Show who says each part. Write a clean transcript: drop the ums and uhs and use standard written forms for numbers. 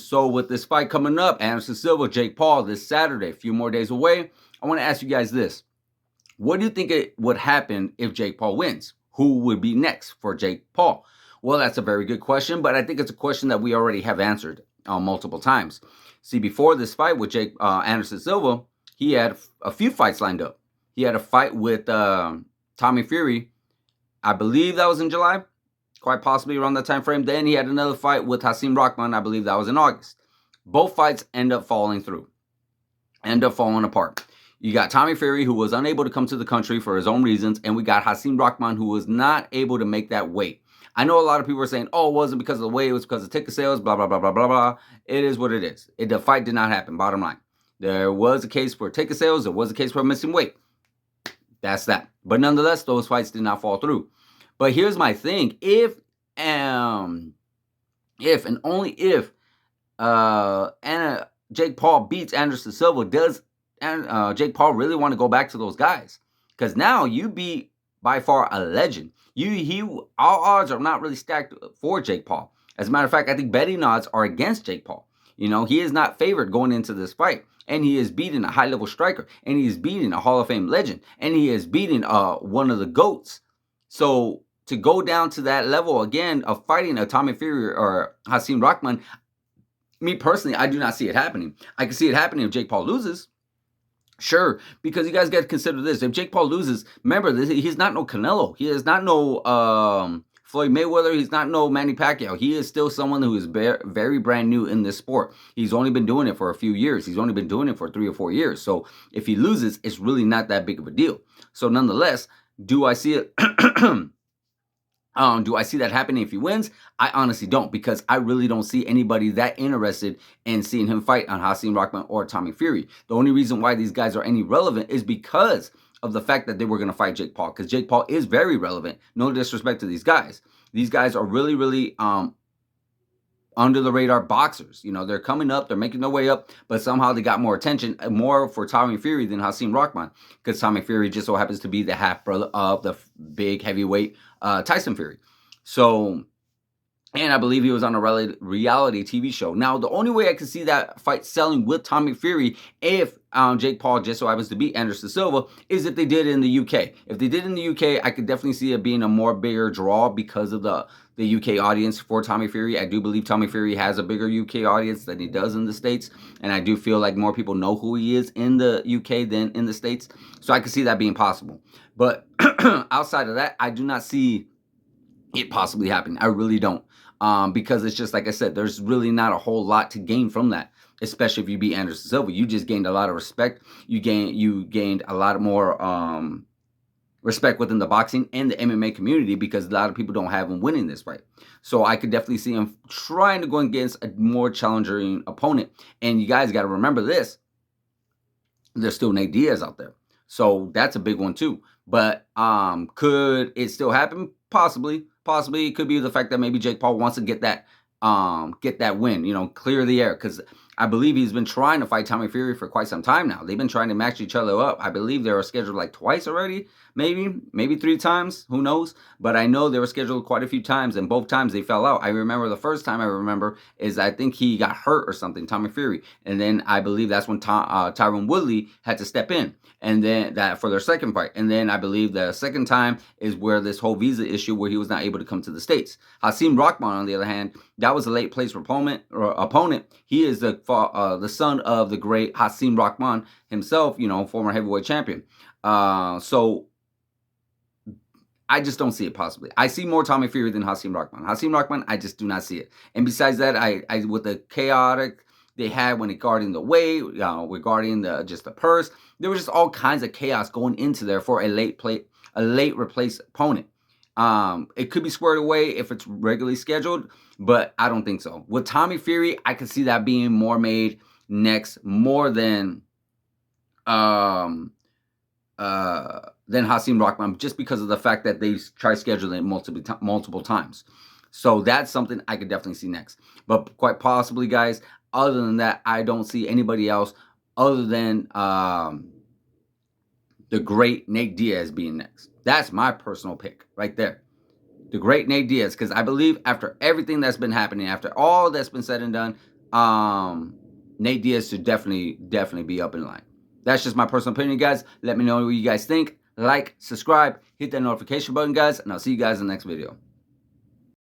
Speaker 1: So with this fight coming up, Anderson Silva, Jake Paul this Saturday, a few more days away, I want to ask you guys this. What do you think it would happen if Jake Paul wins? Who would be next for Jake Paul? Well, that's a very good question, but I think it's a question that we already have answered multiple times. See, before this fight with Anderson Silva, he had a few fights lined up. He had a fight with Tommy Fury. I believe that was in July, quite possibly around that time frame. Then he had another fight with Hasim Rahman. I believe that was in August. Both fights end up falling through, end up falling apart. You got Tommy Fury, who was unable to come to the country for his own reasons, and we got Hasim Rahman, who was not able to make that weight. I know a lot of people are saying, oh, it wasn't because of the weight, it was because of ticket sales, blah, blah, blah, blah, blah, blah. It is what it is. The fight did not happen, bottom line. There was a case for ticket sales, there was a case for missing weight. That's that. But nonetheless, those fights did not fall through. But here's my thing. If and only if Jake Paul beats Anderson Silva, does Jake Paul really want to go back to those guys? Because now you beat by far a legend. All odds are not really stacked for Jake Paul. As a matter of fact, I think betting odds are against Jake Paul. You know, he is not favored going into this fight. And he is beating a high-level striker. And he is beating a Hall of Fame legend. And he is beating one of the GOATs. So to go down to that level again of fighting a Tommy Fury or Hasim Rahman, me personally, I do not see it happening. I can see it happening if Jake Paul loses. Sure, because you guys got to consider this. If Jake Paul loses, remember, he's not no Canelo. He is not no Floyd Mayweather. He's not no Manny Pacquiao. He is still someone who is very brand new in this sport. He's only been doing it for a few years. He's only been doing it for 3 or 4 years. So if he loses, it's really not that big of a deal. So nonetheless, do I see it? Do I see that happening if he wins? I honestly don't, because I really don't see anybody that interested in seeing him fight on Hasim Rahman or Tommy Fury. The only reason why these guys are any relevant is because of the fact that they were going to fight Jake Paul, because Jake Paul is very relevant. No disrespect to these guys. These guys are really, really under the radar boxers. You know, they're coming up, they're making their way up, but somehow they got more attention, more for Tommy Fury than Hasim Rahman, because Tommy Fury just so happens to be the half brother of the big heavyweight Tyson Fury. So, and I believe he was on a reality TV show. Now, the only way I can see that fight selling with Tommy Fury, if Jake Paul just so happens to beat Anderson Silva, is if they did it in the UK. If they did it in the UK, I could definitely see it being a more bigger draw because of the UK audience for Tommy Fury. I do believe Tommy Fury has a bigger UK audience than he does in the States. And I do feel like more people know who he is in the UK than in the States. So I could see that being possible. But outside of that, I do not see it possibly happening. I really don't. Because it's just like I said, there's really not a whole lot to gain from that, especially if you beat Anderson Silva. You just gained a lot of respect. You gained a lot more respect within the boxing and the MMA community, because a lot of people don't have him winning this fight. So I could definitely see him trying to go against a more challenging opponent. And you guys got to remember this. There's still Nate Diaz out there. So that's a big one too. But could it still happen? Possibly. Possibly it could be the fact that maybe Jake Paul wants to get that win, you know, clear the air, because I believe he's been trying to fight Tommy Fury for quite some time now. They've been trying to match each other up. I believe they were scheduled like twice already, maybe 3 times, who knows? But I know they were scheduled quite a few times, and both times they fell out. I remember the first time is I think he got hurt or something, Tommy Fury, and then I believe that's when Tyron Woodley had to step in, and then that for their second fight. And then I believe the second time is where this whole visa issue where he was not able to come to the States. Hasim Rahman, on the other hand, that was a late place opponent. He is the son of the great Hasim Rahman himself, you know, former heavyweight champion. So I just don't see it possibly. I see more Tommy Fury than Hasim Rahman. Hasim Rahman, I just do not see it. And besides that, I with the chaotic they had when regarding the weight, regarding just the purse, there was just all kinds of chaos going into there for a late replaced opponent. It could be squared away if it's regularly scheduled, but I don't think so. With Tommy Fury, I could see that being more made next, more than Hasim Rahman, just because of the fact that they tried scheduling it multiple times. So that's something I could definitely see next. But quite possibly, guys, other than that, I don't see anybody else other than the great Nate Diaz being next. That's my personal pick right there. The great Nate Diaz, because I believe after everything that's been happening, after all that's been said and done, Nate Diaz should definitely be up in line. That's just my personal opinion, guys. Let me know what you guys think. Like, subscribe, hit that notification button, guys, and I'll see you guys in the next video.